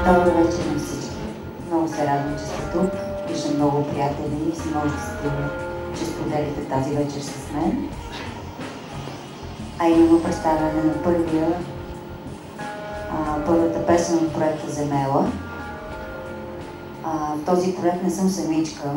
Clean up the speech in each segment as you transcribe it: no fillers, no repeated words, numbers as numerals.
Добър вечер на всички. Много се радвам, че сте тук. Виждам много приятели и си може да сте, че споделите тази вечер с мен. А именно представяне на първата песен от проекта Земела. В този проект не съм самичка.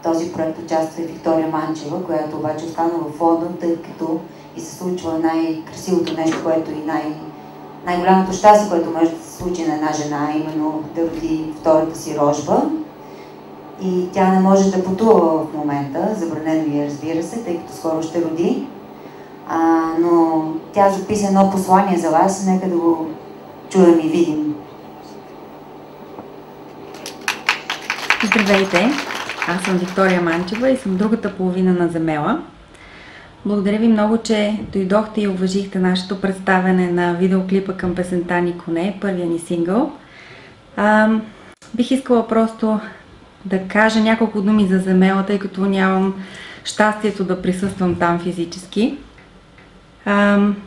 В този проект участва и Виктория Манчева, която обаче остана в Лондон, тъй като и се случва най-красивото нещо, което и най-голямото щастие, което може да се случи на една жена, именно да роди втората си рожба. И тя не може да пътува в момента, забранено е, разбира се, тъй като скоро ще роди. Но тя записа едно послание за вас, нека да го чуем и видим. Здравейте! Аз съм Виктория Манчева и съм другата половина на Земела. Благодаря ви много, че дойдохте и уважихте нашето представяне на видеоклипа към песента ни Коне, първия ни сингъл. Бих искала просто да кажа няколко думи за Земела, тъй като нямам щастието да присъствам там физически.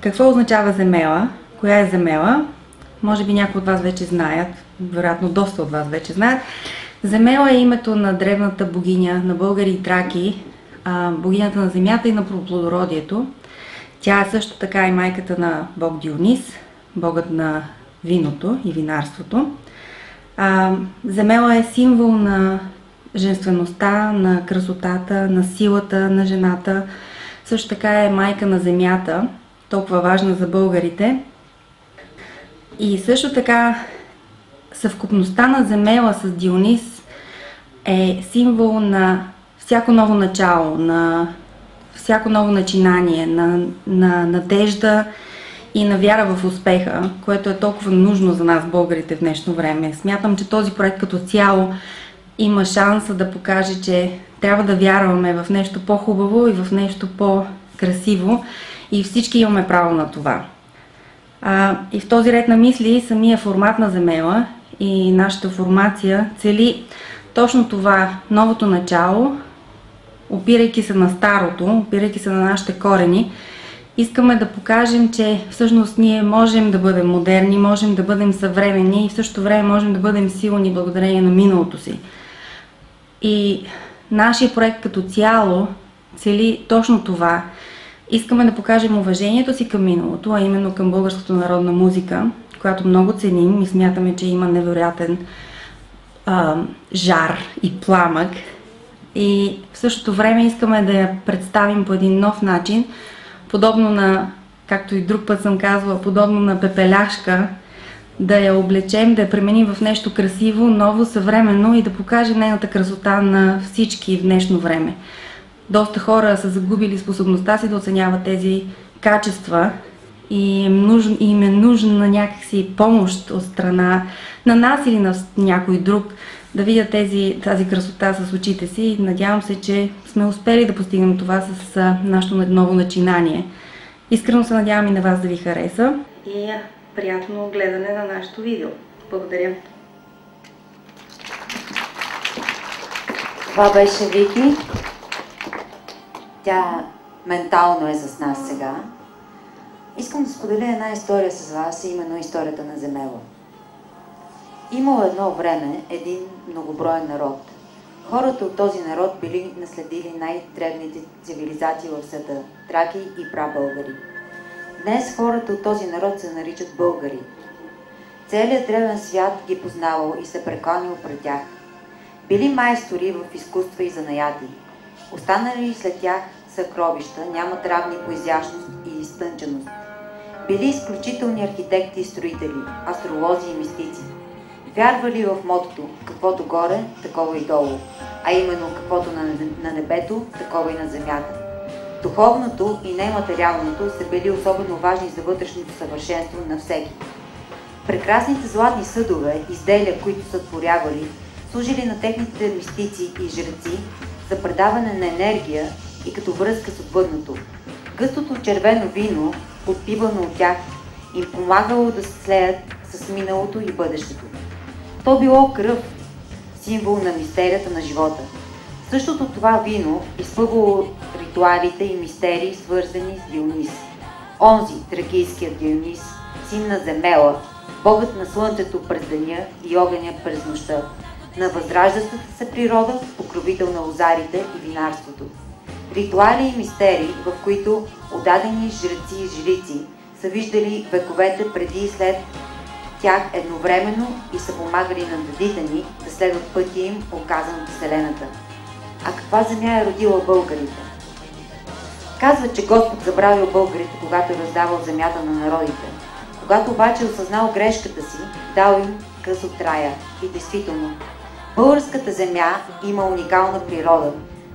Какво означава Земела? Коя е Земела? Може би някои от вас вече знаят, вероятно доста от вас вече знаят. Земела е името на древната богиня на българи и траки, богинята на земята и на плодородието. Тя е също така и майката на бог Дионис, богът на виното и винарството. Земела е символ на женствеността, на красотата, на силата на жената. Също така е майка на земята, толкова важна за българите. И също така съвкупността на Земела с Дионис е символ на всяко ново начало, на всяко ново начинание, на надежда и на вяра в успеха, което е толкова нужно за нас, българите, в днешно време. Смятам, че този проект като цяло има шанса да покаже, че трябва да вярваме в нещо по-хубаво и в нещо по-красиво и всички имаме право на това. И в този ред на мисли самия формат на Земела и нашата формация цели точно това, новото начало, опирайки се на старото, опирайки се на нашите корени. Искаме да покажем, че всъщност ние можем да бъдем модерни, можем да бъдем съвременни и в същото време можем да бъдем силни благодарение на миналото си. И нашия проект като цяло цели точно това. Искаме да покажем уважението си към миналото, а именно към българската народна музика, която много ценим и смятаме, че има невероятен жар и пламък. И в същото време искаме да я представим по един нов начин, подобно на, както и друг път съм казвала, подобно на пепеляшка, да я облечем, да я пременим в нещо красиво, ново, съвременно и да покажем нейната красота на всички в днешно време. Доста хора са загубили способността си да оценяват тези качества и им е нужна някакси помощ от страна на нас или на някой друг да видят тази красота с очите си и надявам се, че сме успели да постигнем това с нашето ново начинание. Искрено се надявам и на вас да ви хареса и приятно гледане на нашето видео. Благодаря! Това беше Вики. Тя ментално е с нас сега. Искам да споделя една история с вас, именно историята на Земела. Имало едно време един многоброен народ. Хората от този народ били наследили най-древните цивилизации в света – траки и прабългари. Днес хората от този народ се наричат българи. Целият древен свят ги познавал и се прекланял пред тях. Били майстори в изкуства и занаяти. Останали след тях съкровища нямат равни по изящност и изтънченост. Били изключителни архитекти и строители, астролози и мистици. Вярвали в мотото каквото горе, такова и долу, а именно каквото на небето, такова и на земята. Духовното и нематериалното са били особено важни за вътрешното съвършенство на всеки. Прекрасните златни съдове, изделия, които са творявали, служили на техните мистици и жреци за предаване на енергия и като връзка с отвъдното. Гъстото червено вино, подпивано от тях, им помагало да се слеят с миналото и бъдещето. То било кръв, символ на мистерията на живота. Същото това вино изпъвало ритуалите и мистерии, свързани с Дионис. Онзи, тракийският Дионис, син на Земела, богът на слънцето през деня и огъня през нощта, на възраждащата се природа, покровител на лозарите и винарството. Ритуали и мистерии, в които отдадени жреци и жрици са виждали вековете преди и след тях едновременно и са помагали на дедите ни да следват пътя им, оказан от Вселената. А каква земя е родила българите? Казват, че Господ забравил българите, когато е раздавал земята на народите. Когато обаче осъзнал грешката си, дал им къс от рая. И действително, българската земя има уникална природа,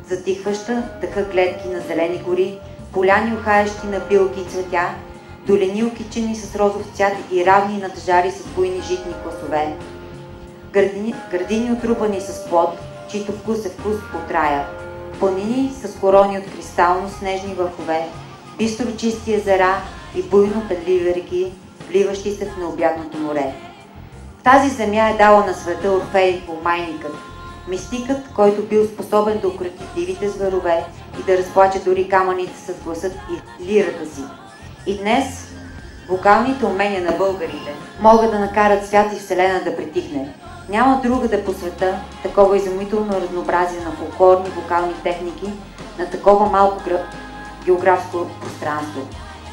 затихваща дъха гледки на зелени гори, поляни ухаещи на билки и цветя, долини окичени с розов цвят и равни наджари с буйни житни класове, градини отрупани с плод, чийто вкус е вкус от рая, планини с корони от кристално снежни върхове, бистро чисти езера и буйно педливи реки, вливащи се в необятното море. Тази земя е дала на света Орфей, омайникът, мистикът, който бил способен да укроти дивите зверове и да разплаче дори камъните с гласът и лирата си. И днес вокалните умения на българите могат да накарат свят и вселена да притихне. Няма другаде по света такова изумително разнообразие на фолклорни вокални техники на такова малко географско пространство.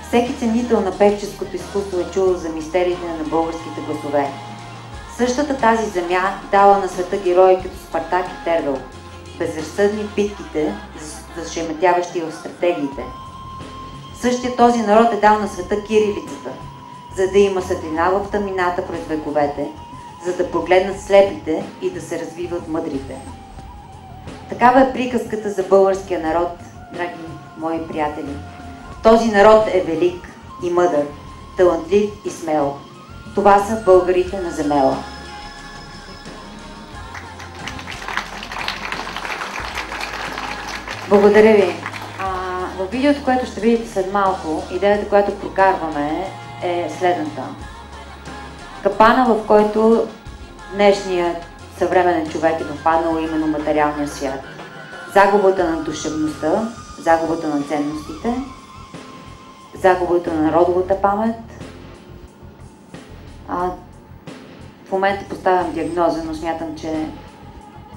Всеки ценител на певческото изкуство е чул за мистериите на българските гласове. Същата тази земя дала на света герои като Спартак и Тервел, безразсъдни в битките, зашеметяващи в стратегиите. Същия този народ е дал на света кирилицата, за да има светлина в тъмнината през вековете, за да погледнат слепите и да се развиват мъдрите. Такава е приказката за българския народ, драги мои приятели. Този народ е велик и мъдър, талантлив и смел. Това са българите на Земела. Благодаря ви. В видеото, което ще видите след малко, идеята, която прокарваме е следната. Капана, в който днешният съвременен човек е попаднал, именно материалния свят. Загубата на душевността, загубата на ценностите, загубата на народовата памет. В момента поставям диагноза, но смятам, че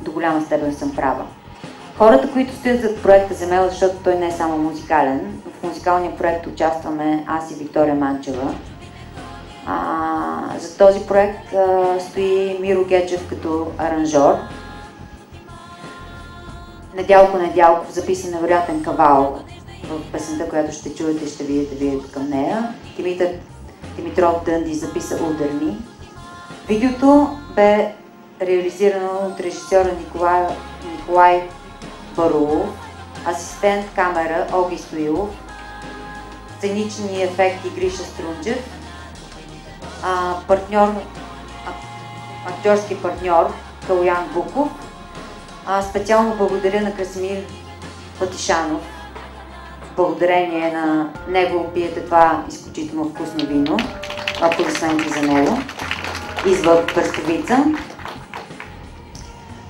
до голяма степен съм права. Хората, които стоят зад проекта Земела, защото той не е само музикален, в музикалния проект участваме аз и Виктория Манчева. За този проект стои Миро Гечев като аранжор. Недялко Недялков записа невероятен кавал в песента, която ще чуете и ще видите видеото към нея. Димитър Димитров Дънди записа Ударни. Видеото бе реализирано от режисьора Николай Барулов, асистент камера Оги Стоилов, сценични ефекти Гриша Струнджев, актьорски партньор Калуян Буков. Специално благодаря на Красимир Патишанов. Благодарение на него пиете това изключително вкусно вино. Аплодисменти за него. Извън Пръстовица.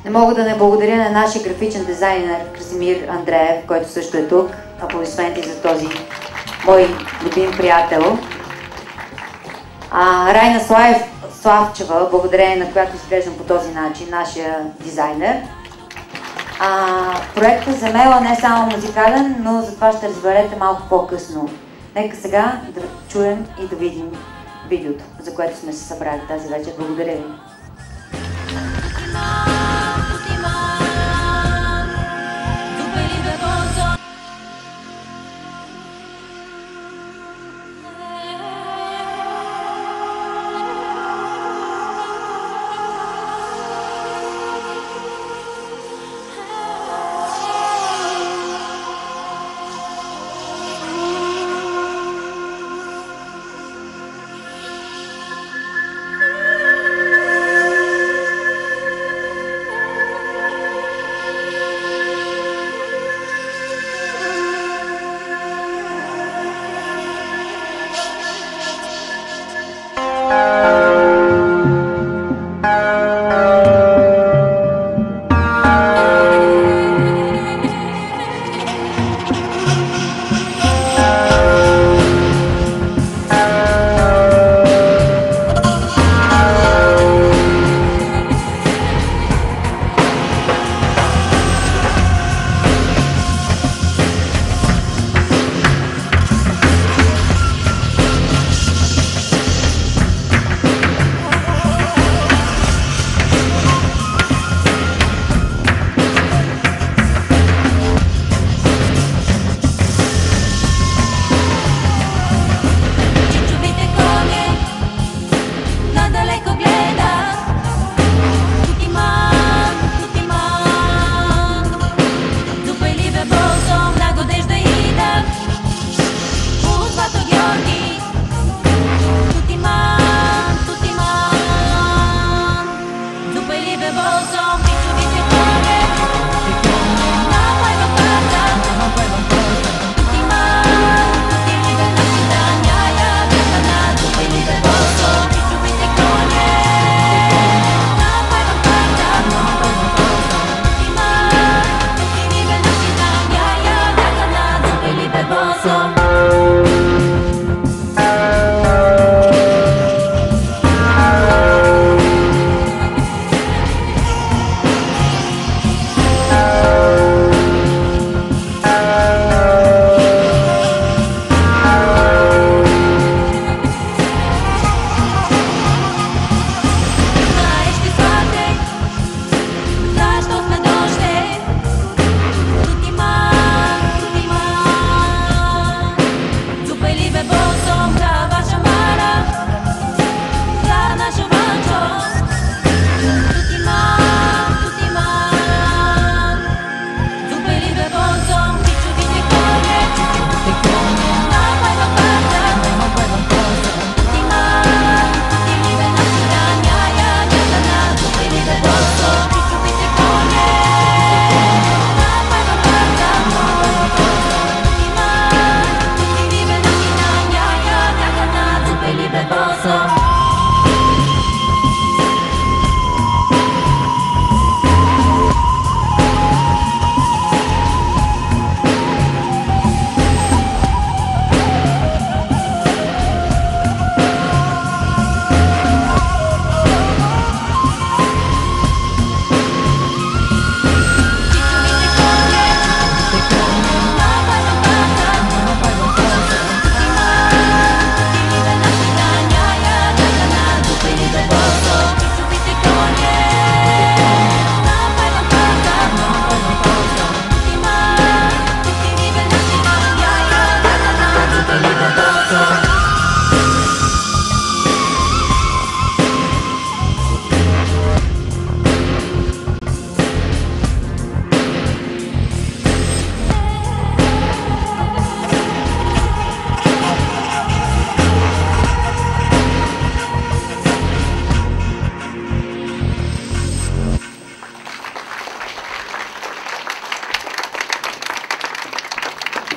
Не мога да не благодаря на нашия графичен дизайнер Красимир Андреев, който също е тук. Аплодисменти за този мой любим приятел. Райна Славчева, благодарение на която изглеждам по този начин, нашия дизайнер. Проектът за Мела не е само музикален, но за това ще разберете малко по-късно. Нека сега да чуем и да видим видеото, за което сме се събрали тази вечер. Благодаря ви.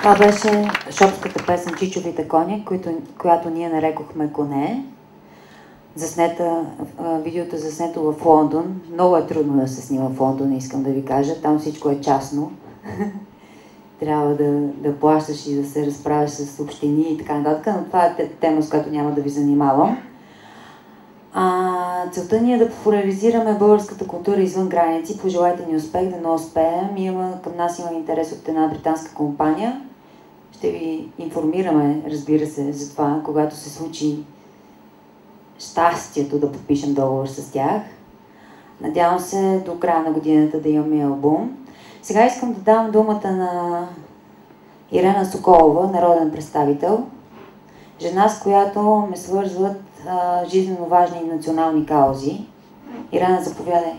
Това беше шопската песен Чичовите кони, която ние нарекохме Коне. видеото е заснето в Лондон. Много е трудно да се снима в Лондон, искам да ви кажа. Там всичко е частно. Трябва да плащаш и да се разправяш с общини и така нататък, но това е тема, с която няма да ви занимавам. Целта ни е да популяризираме българската култура извън граници. Пожелайте ни успех, да не успеем. Към нас има интерес от една британска компания. Ще ви информираме, разбира се, за това, когато се случи щастието да подпишем договор с тях. Надявам се до края на годината да имаме албум. Сега искам да дам думата на Ирена Соколова, народен представител. Жена, с която ме свързват жизненно важни и национални каузи. Ирена, заповядай.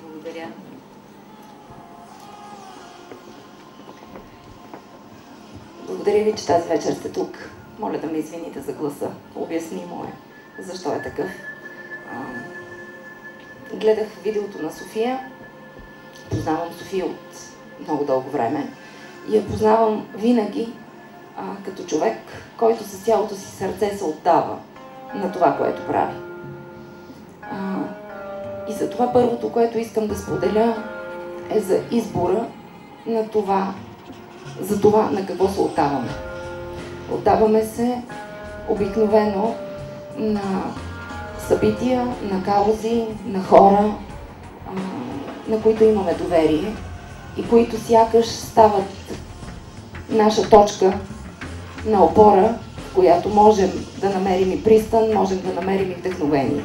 Благодаря. Благодаря ви, че тази вечер сте тук. Моля да ме извините за гласа. Обяснимо е защо е такъв. Гледах видеото на София. Познавам София от много дълго време. И я познавам винаги като човек, който с цялото си сърце се отдава на това, което прави. И за това първото, което искам да споделя, е за избора на това, за това на какво се отдаваме. Отдаваме се обикновено на събития, на каузи, на хора, на които имаме доверие и които сякаш стават наша точка на опора, в която можем да намерим и пристан, можем да намерим и вдъхновение.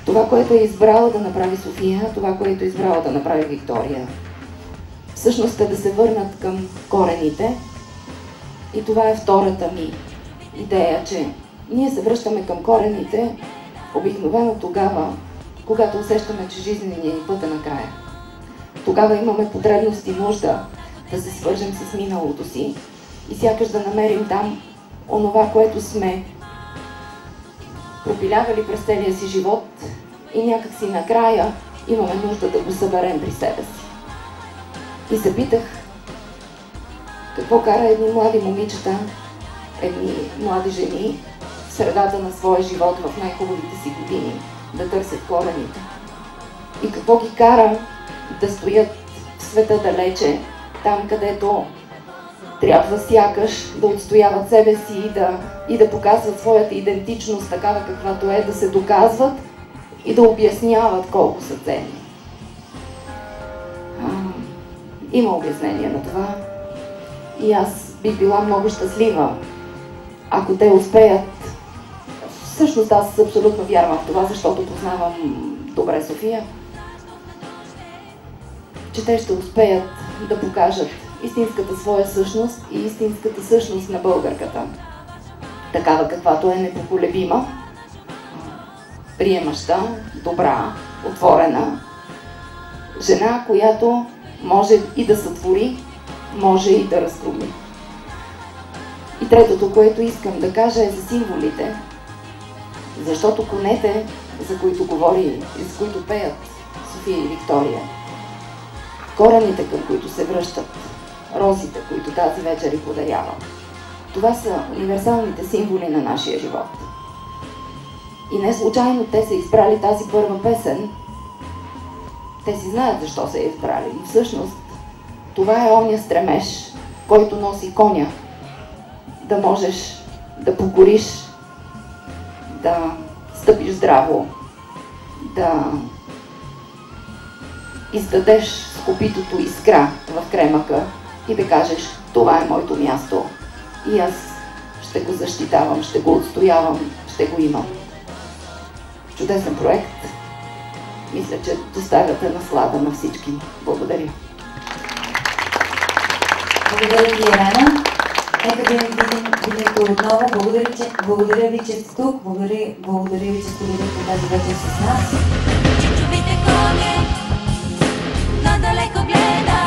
Това, което е избрала да направи София, това, което е избрала да направи Виктория, всъщност е да се върнат към корените. И това е втората ми идея, че ние се връщаме към корените обикновено тогава, когато усещаме, че жизненият път е накрая. Тогава имаме потребност и нужда да се свържем с миналото си и сякаш да намерим там онова, което сме пропилявали през целия си живот и някак си накрая имаме нужда да го съберем при себе си. И се питах, какво кара едни млади момичета, едни млади жени в средата на своя живот в най-хубавите си години да търсят корените? И какво ги кара да стоят в света далече, там където трябва сякаш да отстояват себе си и да показват своята идентичност такава каквато е, да се доказват и да обясняват колко са ценни? Има обяснение на това. И аз бих била много щастлива, ако те успеят. Всъщност аз абсолютно вярвам в това, защото познавам добре София, че те ще успеят да покажат истинската своя същност и истинската същност на българката. Такава каквато е непоколебима, приемаща, добра, отворена жена, която може и да сътвори, може и да разгроми. И третото, което искам да кажа, е за символите, защото конете, за които говори и за които пеят София и Виктория, корените, към които се връщат, розите, които тази вечер и подарявам, това са универсалните символи на нашия живот. И не случайно те са избрали тази първа песен. Те си знаят защо са я избрали, но всъщност това е оня стремеж, който носи коня, да можеш да покориш, да стъпиш здраво, да издадеш с копитото искра в кремъка и да кажеш, това е моето място и аз ще го защитавам, ще го отстоявам, ще го имам. Чудесен проект. Мисля, че доставяте наслада на всички. Благодаря. Благодаря ви, Ирена. Нека да видим видеото отново. Благодаря ви, че сте тук. Благодаря ви, че споделихте тази вечер с нас. Чупите коне, надалеко гледа.